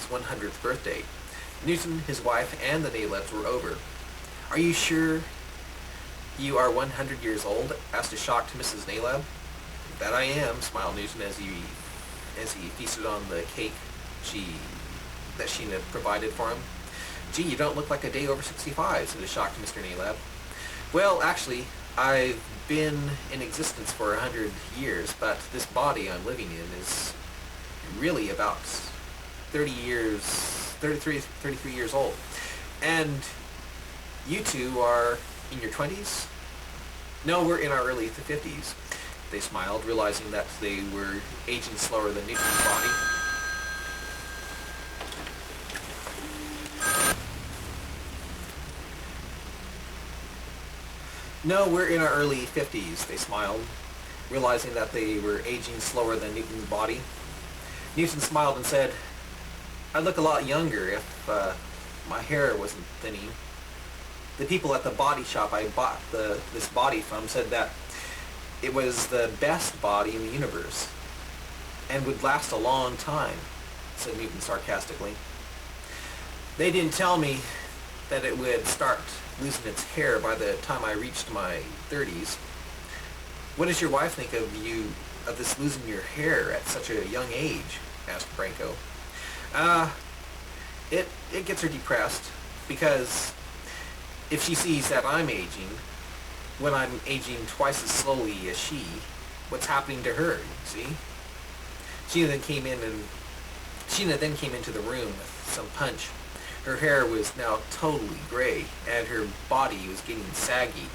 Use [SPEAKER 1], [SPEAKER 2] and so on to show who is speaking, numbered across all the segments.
[SPEAKER 1] 100th birthday. Newton, his wife, and the Nalebs were over. "Are you sure you are 100 years old?" asked a shocked Mrs. Naleb. "That I am," smiled Newton as he feasted on the cake that she had provided for him. "Gee, you don't look like a day over 65, said a shocked Mr. Naleb. "Well, actually, I've been in existence for 100 years, but this body I'm living in is really about 33 years old. And you two are in your 20s? "No, we're in our early 50s, they smiled, realizing that they were aging slower than Newton's body. "No, we're in our early 50s, they smiled, realizing that they were aging slower than Newton's body. Newton smiled and said, "I'd look a lot younger if my hair wasn't thinning. The people at the body shop I bought this body from said that it was the best body in the universe and would last a long time," said Newton sarcastically. "They didn't tell me that it would start losing its hair by the time I reached my 30s. "What does your wife think of this losing your hair at such a young age?" asked Branko. It gets her depressed, because if she sees that I'm aging, when I'm aging twice as slowly as she, what's happening to her, you see?" Sheena then came into the room with some punch. Her hair was now totally gray, and her body was getting saggy.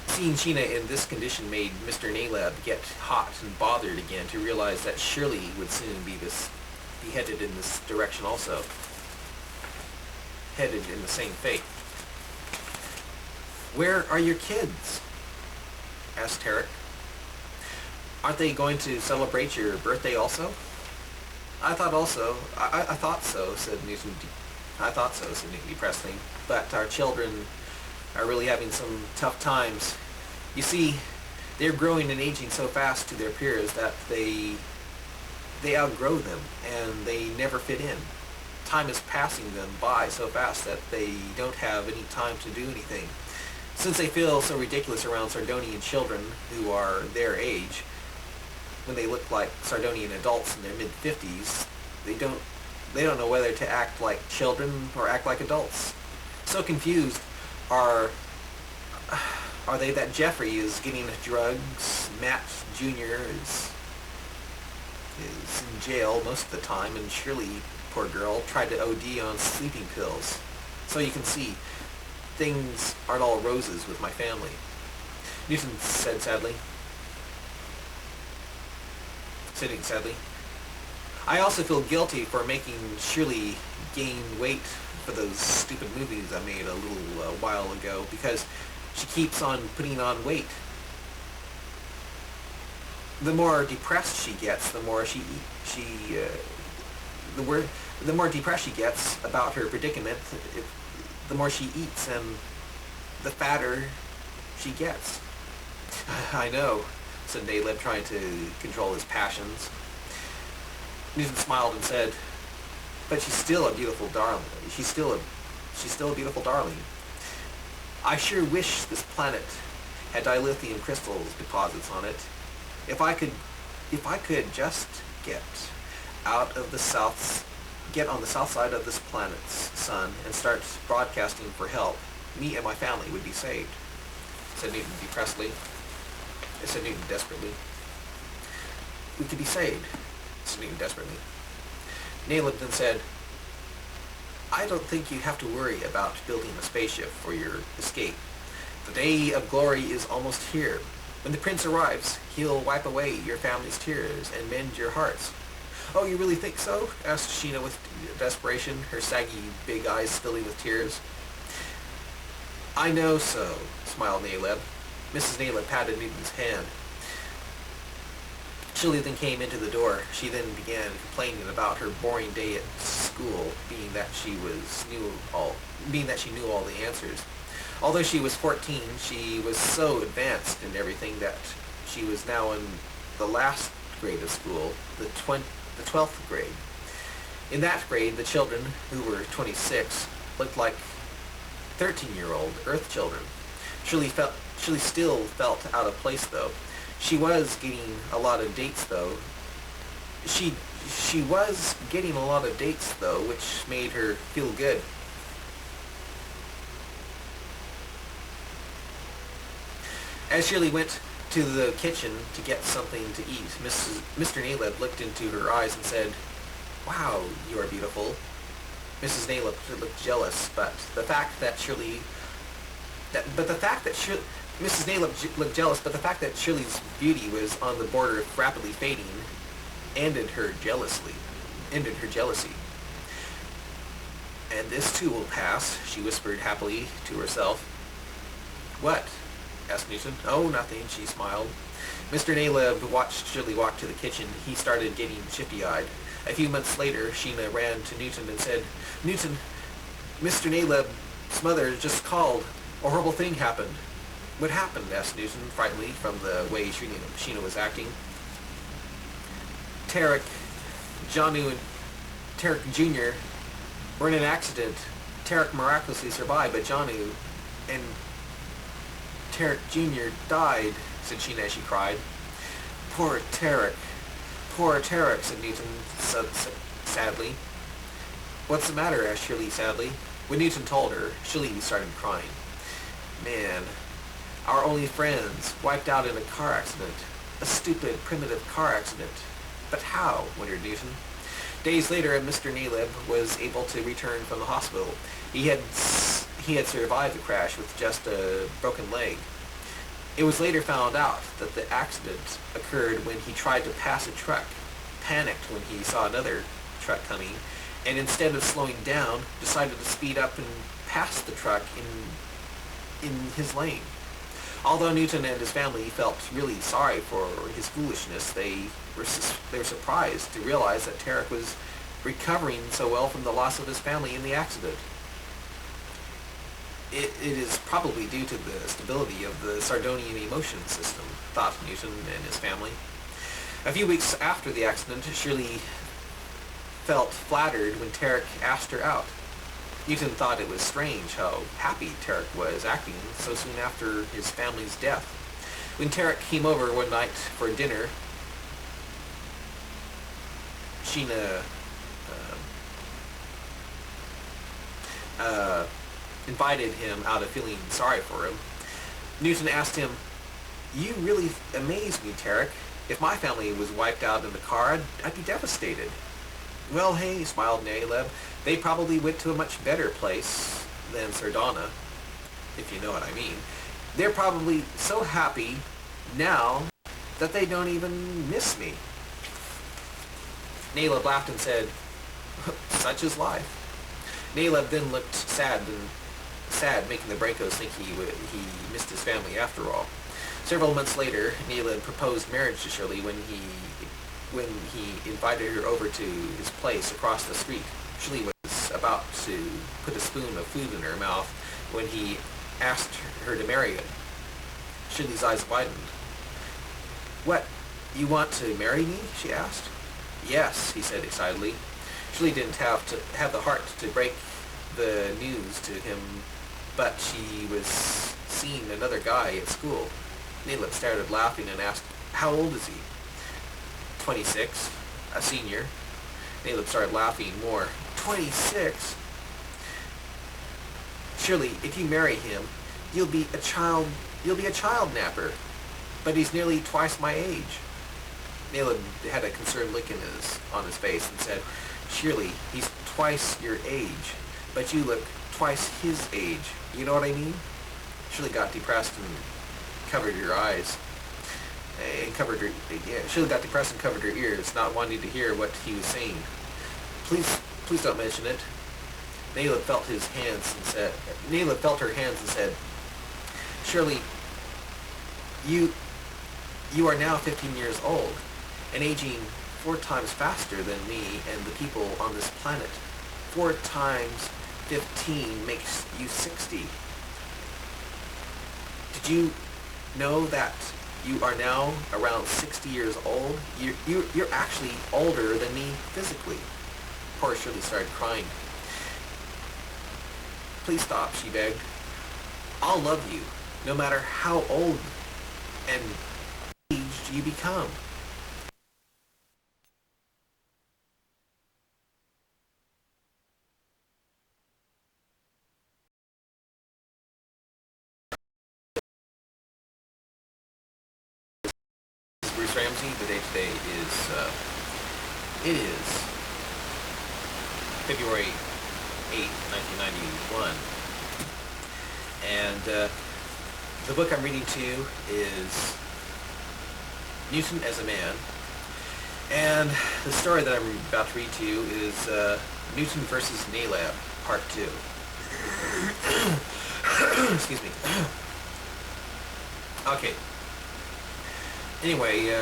[SPEAKER 1] Seeing Sheena in this condition made Mr. Naleb get hot and bothered again to realize that Shirley would soon be headed in this direction also. Headed in the same fate. "Where are your kids?" asked Tarek. "Aren't they going to celebrate your birthday also?" I thought so, said Newton depressingly. "But our children are really having some tough times. You see, they're growing and aging so fast to their peers that they outgrow them, and they never fit in. Time is passing them by so fast that they don't have any time to do anything. Since they feel so ridiculous around Sardonian children who are their age, when they look like Sardonian adults in their mid-50s, they don't know whether to act like children or act like adults. So confused are they that Jeffrey is getting drugs, Matt Jr. is in jail most of the time, and Shirley, poor girl, tried to OD on sleeping pills. So you can see, things aren't all roses with my family," Newton said sadly. "I also feel guilty for making Shirley gain weight for those stupid movies I made a little while ago, because she keeps on putting on weight. The more depressed she gets, the more depressed she gets about her predicament, the more she eats and the fatter she gets." "I know," said Naleb, trying to control his passions. Newton smiled and said, "But she's still a beautiful darling. She's still a beautiful darling. I sure wish this planet had dilithium crystals deposits on it. If I could just get on the south side of this planet's sun and start broadcasting for help, me and my family would be saved," said Newton desperately. "We could be saved," said Newton desperately. Naleb then said, "I don't think you have to worry about building a spaceship for your escape. The day of glory is almost here. When the prince arrives, he'll wipe away your family's tears and mend your hearts." "Oh, you really think so?" asked Sheena with desperation, her saggy big eyes filling with tears. "I know so," smiled Naleb. Mrs. Naleb patted Newton's hand. Shirley then came into the door. She then began complaining about her boring day at school, being that she knew all the answers. Although she was 14, she was so advanced in everything that she was now in the last grade of school, the 12th grade. In that grade, the children, who were 26, looked like 13-year-old Earth children. Shirley still felt out of place, though. She was getting a lot of dates, though. She was getting a lot of dates, though, which made her feel good. As Shirley went to the kitchen to get something to eat, Mr. Naleb looked into her eyes and said, "Wow, you are beautiful." Mrs. Naleb looked jealous, but the fact that Shirley Mrs. Naleb looked jealous, but the fact that Shirley's beauty was on the border of rapidly fading ended her jealousy. "And this too will pass," she whispered happily to herself. "What?" asked Newton. "Oh, nothing," she smiled. Mr. Naleb watched Shirley walk to the kitchen. He started getting shifty-eyed. A few months later, Sheena ran to Newton and said, "Newton, Mr. Naleb's mother just called. A horrible thing happened." "What happened?" asked Newton, frightenedly, from the way Sheena was acting. Tarek, Janu, and Tarek Jr. were in an accident. Tarek miraculously survived, but Janu and Tarek Jr. died," said Sheena as she cried. Poor Tarek, said Newton sadly. "What's the matter?" asked Shirley sadly. When Newton told her, Shirley started crying. "Man, our only friends wiped out in a car accident. A stupid, primitive car accident. But how?" wondered Newton. Days later, Mr. Naleb was able to return from the hospital. He had survived the crash with just a broken leg. It was later found out that the accident occurred when he tried to pass a truck, panicked when he saw another truck coming, and instead of slowing down, decided to speed up and pass the truck in his lane. Although Newton and his family felt really sorry for his foolishness, they were surprised to realize that Tarek was recovering so well from the loss of his family in the accident. It is probably due to the stability of the Sardonian emotion system, thought Newton and his family. A few weeks after the accident, Shirley felt flattered when Tarek asked her out. Newton thought it was strange how happy Tarek was acting so soon after his family's death. When Tarek came over one night for dinner, Sheena invited him out of feeling sorry for him. Newton asked him, "You really amaze me, Tarek. If my family was wiped out in the car, I'd be devastated." "Well, hey," smiled Naleb, "they probably went to a much better place than Sardana, if you know what I mean. They're probably so happy now that they don't even miss me." Naleb laughed and said, "Such is life." Naleb then looked sad, making the Brancos think he missed his family after all. Several months later, Naleb proposed marriage to Shirley when he invited her over to his place across the street. Shirley was about to put a spoon of food in her mouth when he asked her to marry him. Shirley's eyes widened. "What, you want to marry me?" she asked. "Yes," he said excitedly. Shirley didn't have the heart to break the news to him, but she was seeing another guy at school. Naleb started laughing and asked, "How old is he?" 26, a senior. Naleb started laughing more. 26? "Shirley, if you marry him, you'll be a child napper. But he's nearly twice my age." Naleb had a concerned look on his face and said, "Shirley, he's twice your age, but you look twice his age. You know what I mean?" Shirley got depressed and covered her eyes. Shirley got depressed and covered her ears, not wanting to hear what he was saying. Please don't mention it." Naleb felt her hands and said, "Shirley, you are now 15 years old, and aging 4 times faster than me and the people on this planet. 4 times 15 makes you 60. Did you know that you are now around 60 years old? You're actually older than me physically." Poor Shirley started crying. Please stop, she begged. I'll love you, no matter how old and aged you become. Bruce Ramsey. The date today is, it is February 8th, 1991. And the book I'm reading to you is Newtin As a Man. And the story that I'm about to read to you is Newton versus Nalab, Part 2. Excuse me. Okay. Anyway,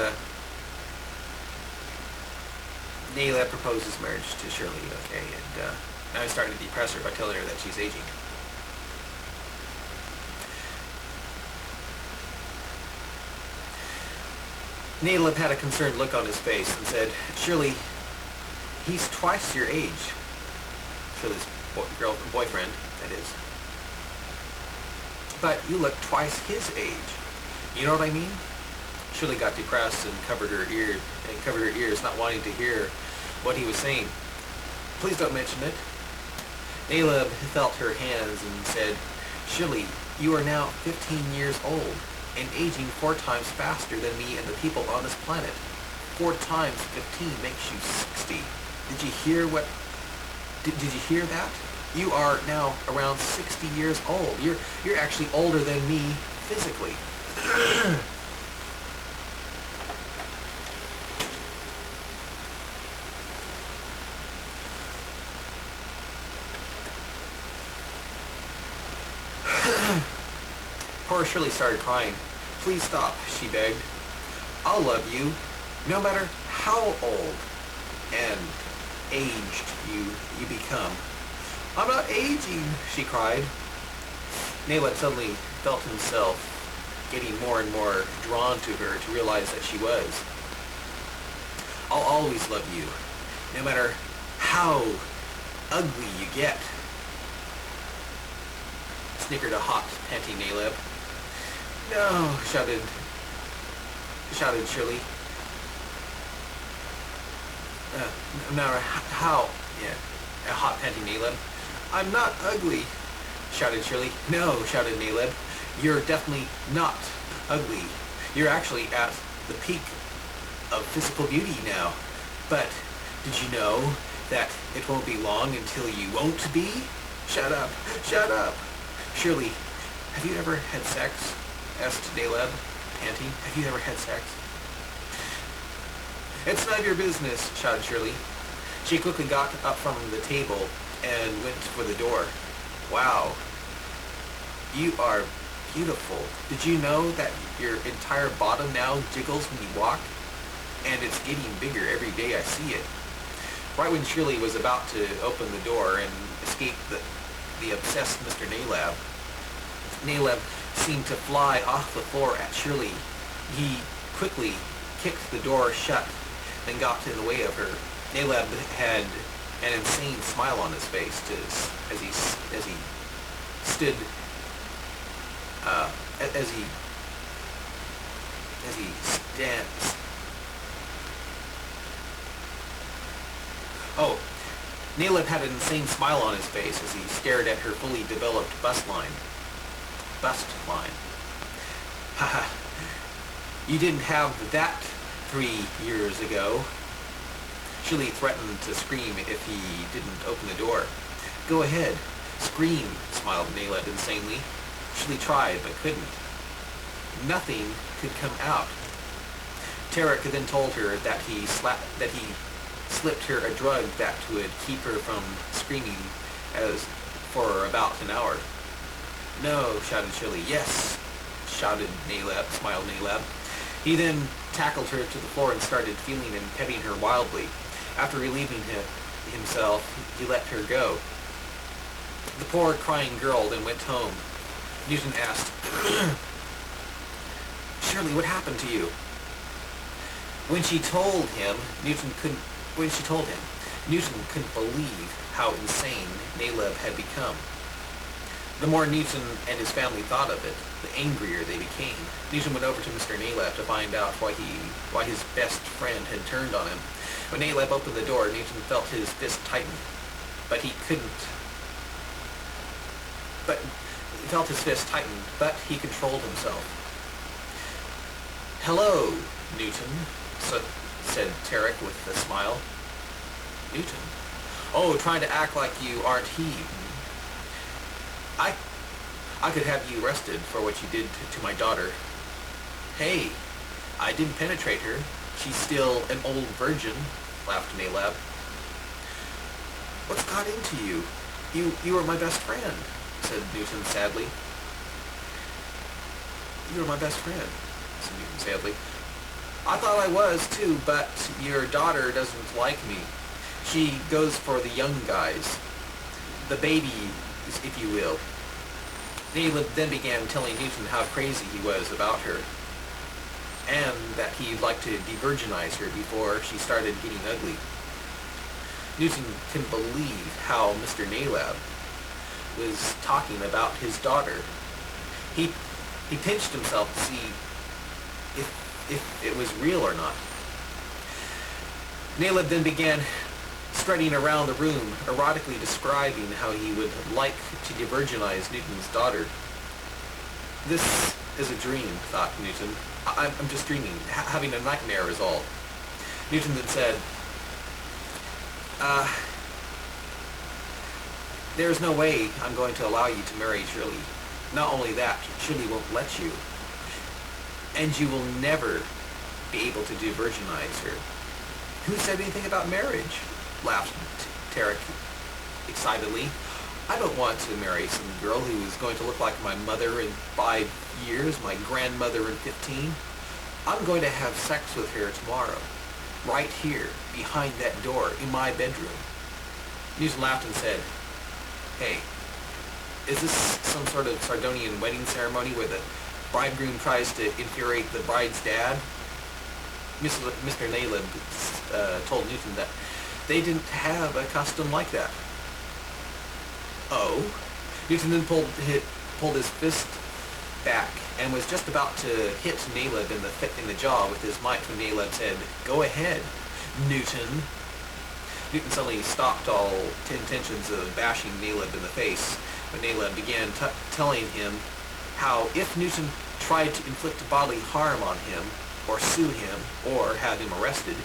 [SPEAKER 1] Nalab proposes marriage to Shirley, okay, and now he's starting to depress her by telling her that she's aging. Nalab had a concerned look on his face and said, Shirley, he's twice your age. Shirley's boyfriend, that is. But you look twice his age. You know what I mean? Shirley got depressed and covered her ears, not wanting to hear what he was saying. Please don't mention it. Nalab felt her hands and said, Shirley, you are now 15 years old and aging 4 times faster than me and the people on this planet. 4 times 15 makes you 60. Did you hear what? Did you hear that? You are now around 60 years old. You're actually older than me physically. Poor Shirley started crying. Please stop, she begged. I'll love you, no matter how old and aged you become. I'm not aging, she cried. Nalab suddenly felt himself getting more and more drawn to her to realize that she was. I'll always love you, no matter how ugly you get, snickered a hot, panting Nalab. No, shouted Shirley. No matter how, a hot, panting Nalab. I'm not ugly, shouted Shirley. No, shouted Nalab. You're definitely not ugly. You're actually at the peak of physical beauty now. But did you know that it won't be long until you won't be? Shut up, shut up. Shirley, have you ever had sex? Asked Nalab, panting. Have you ever had sex? It's none of your business, shouted Shirley. She quickly got up from the table and went for the door. Wow, you are beautiful. Did you know that your entire bottom now jiggles when you walk? And it's getting bigger every day I see it. Right when Shirley was about to open the door and escape the obsessed Mr. Nalab, Nalab seemed to fly off the floor at Shirley. He quickly kicked the door shut, then got in the way of her. Nalab had an insane smile on his face as he stood as he stands. Oh, Nalab had an insane smile on his face as he stared at her fully developed bust line. Haha, you didn't have that 3 years ago. Shirley threatened to scream if he didn't open the door. Go ahead, scream, smiled Nalab insanely. Shirley tried, but couldn't. Nothing could come out. Tarek then told her that he slipped her a drug that would keep her from screaming for about an hour. No, shouted Shirley. Yes, shouted Nalab, smiled Nalab. He then tackled her to the floor and started feeling and petting her wildly. After relieving himself, he let her go. The poor crying girl then went home. Newton asked, Shirley, what happened to you? When she told him, Newton couldn't believe how insane Naleb had become. The more Newton and his family thought of it, the angrier they became. Newton went over to Mr. Naleb to find out why his best friend had turned on him. When Naleb opened the door, Newton felt his fist tighten, but he controlled himself. "Hello, Newton," said Tarek with a smile. "Newton? Oh, trying to act like you aren't he. I could have you arrested for what you did to my daughter." "Hey, I didn't penetrate her. She's still an old virgin," laughed Naleb. "What's got into you? You were my best friend," said Newton sadly. "You were my best friend," said Newton sadly. "I thought I was too, but your daughter doesn't like me. She goes for the young guys. The baby, if you will." Naleb then began telling Newton how crazy he was about her, and that he'd like to de-virginize her before she started getting ugly. Newton couldn't believe how Mr. Naleb was talking about his daughter. He pinched himself to see if it was real or not. Naleb then began strutting around the room, erotically describing how he would like to de-virginize Newton's daughter. "This is a dream," thought Newton. I'm just dreaming, having a nightmare is all." Newton then said, "There's no way I'm going to allow you to marry Shirley. Not only that, Shirley won't let you. And you will never be able to de-virginize her." "Who said anything about marriage?" laughed Tarek excitedly. "I don't want to marry some girl who is going to look like my mother in 5 years, my grandmother in 15. I'm going to have sex with her tomorrow, right here, behind that door, in my bedroom." Newton laughed and said, "Hey, is this some sort of Sardonian wedding ceremony where the bridegroom tries to infuriate the bride's dad?" Mr. Naleb told Newton that they didn't have a custom like that. "Oh?" Newton then pulled his fist back and was just about to hit Naleb in the jaw with his might when Naleb said, "Go ahead, Newton." Newton suddenly stopped all intentions of bashing Naleb in the face when Naleb began telling him how if Newton tried to inflict bodily harm on him, or sue him, or have him arrested,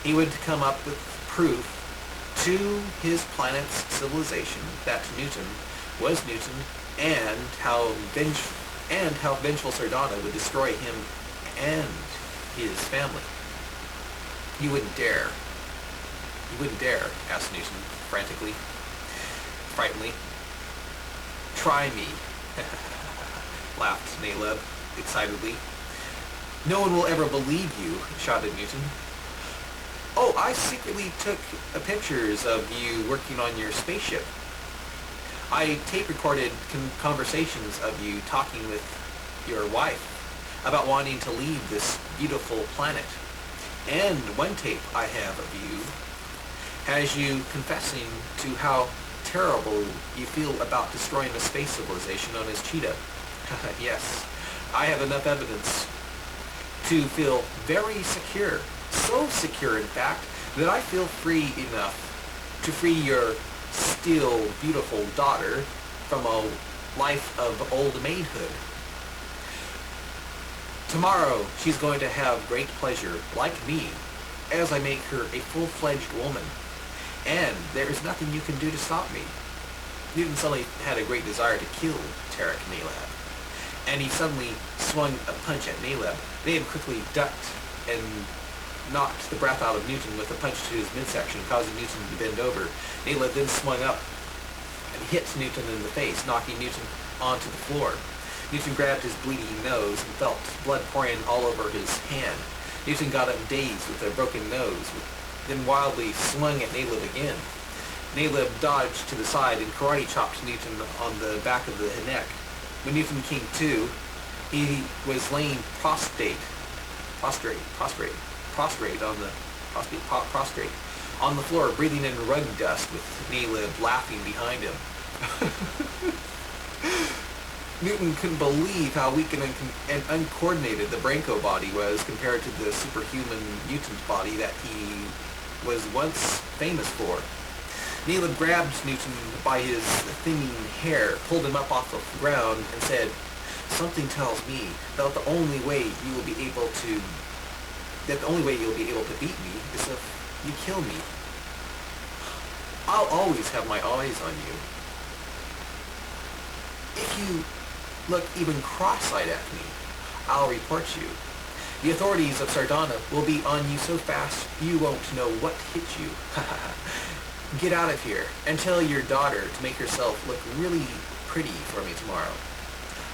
[SPEAKER 1] he would come up with proof to his planet's civilization that Newton was Newton, and how vengeful Sardana would destroy him and his family. "You wouldn't dare. You wouldn't dare," asked Newton frantically, frighteningly. "Try me," laughed Naleb excitedly. "No one will ever believe you," shouted Newton. "Oh, I secretly took pictures of you working on your spaceship. I tape-recorded conversations of you talking with your wife about wanting to leave this beautiful planet. And one tape I have of you has you confessing to how terrible you feel about destroying a space civilization known as Cheetah. Yes, I have enough evidence to feel very secure. So secure, in fact, that I feel free enough to free your still beautiful daughter from a life of old maidhood. Tomorrow, she's going to have great pleasure, like me, as I make her a full-fledged woman. And there is nothing you can do to stop me." Newton suddenly had a great desire to kill Tarek Naleb, and he suddenly swung a punch at Naleb. Naleb quickly ducked and knocked the breath out of Newton with a punch to his midsection, causing Newton to bend over. Naleb then swung up and hit Newton in the face, knocking Newton onto the floor. Newton grabbed his bleeding nose and felt blood pouring all over his hand. Newton got up dazed with a broken nose, then wildly swung at Naleb again. Naleb dodged to the side and karate chopped Newton on the back of the neck. When Newton came to, he was laying prostrate on the floor, breathing in rug dust with Naleb laughing behind him. Newton couldn't believe how weak and uncoordinated the Branco body was compared to the superhuman mutant body that he was once famous for. Naleb grabbed Newton by his thinning hair, pulled him up off the ground, and said, "Something tells me that the only way you'll be able to beat me is if you kill me. I'll always have my eyes on you. If you look even cross-eyed at me, I'll report you. The authorities of Sardana will be on you so fast you won't know what hit you. Get out of here and tell your daughter to make herself look really pretty for me tomorrow.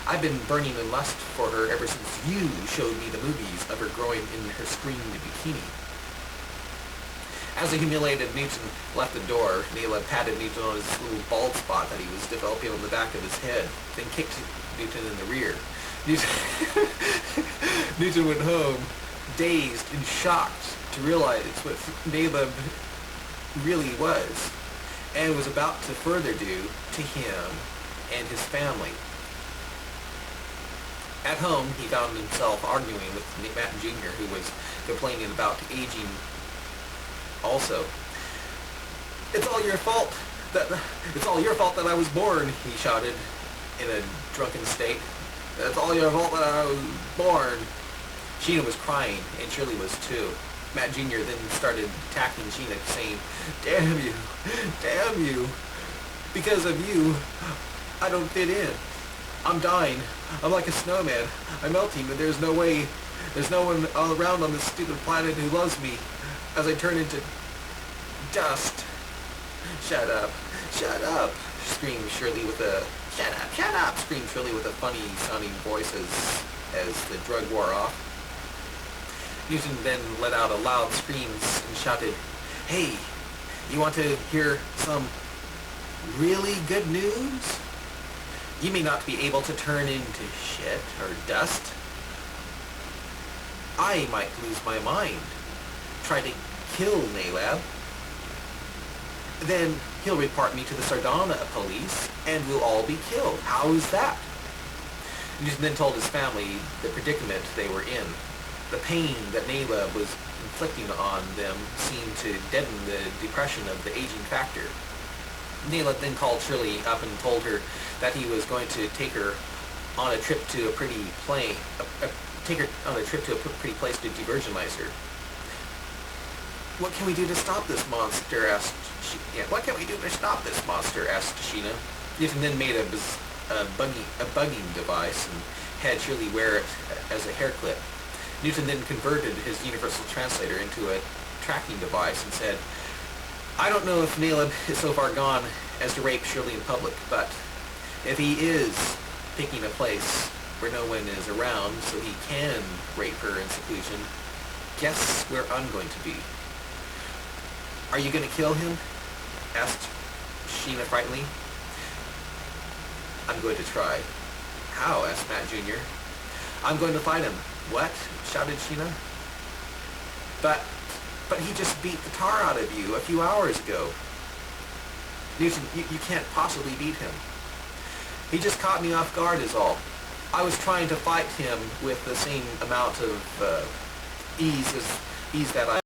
[SPEAKER 1] I've been burning in lust for her ever since you showed me the movies of her growing in her screened bikini." As the humiliated Newton left the door, Naleb patted Newton on his little bald spot that he was developing on the back of his head, then kicked Newton in the rear. Newton went home, dazed and shocked to realize what Naleb really was, and was about to further do to him and his family. At home, he found himself arguing with Matt Jr., who was complaining about aging also. It's all your fault that I was born," he shouted in a drunken state. "It's all your fault that I was born." Sheena was crying, and Shirley was too. Matt Jr. then started attacking Sheena, saying, damn you, because of you, I don't fit in. I'm dying. I'm like a snowman. I'm melting, but there's no one around on this stupid planet who loves me as I turn into dust." Shut up, screamed Shirley with a, shut up, screamed Shirley with a funny sounding voice as the drug wore off. Newton then let out a loud scream and shouted, "Hey, you want to hear some really good news? You may not be able to turn into shit or dust. I might lose my mind, try to kill Naleb. Then he'll report me to the Sardana police, and we'll all be killed. How's that?" Newton then told his family the predicament they were in. The pain that Naleb was inflicting on them seemed to deaden the depression of the aging factor. Naleb then called Shirley up and told her that he was going to take her on a trip to a pretty place to divergenize her. "What can we do to stop this monster?" asked Sheena. Newton then made a bugging device and had Shirley wear it as a hair clip. Newton then converted his universal translator into a tracking device and said, "I don't know if Naleb is so far gone as to rape Shirley in public, but if he is picking a place where no one is around so he can rape her in seclusion, guess where I'm going to be." "Are you going to kill him?" asked Sheena frighteningly. "I'm going to try." "How?" asked Matt Jr. "I'm going to fight him." "What?" shouted Sheena. But he just beat the tar out of you a few hours ago." "Newton, you can't possibly beat him. He just caught me off guard is all. I was trying to fight him with the same amount of ease that I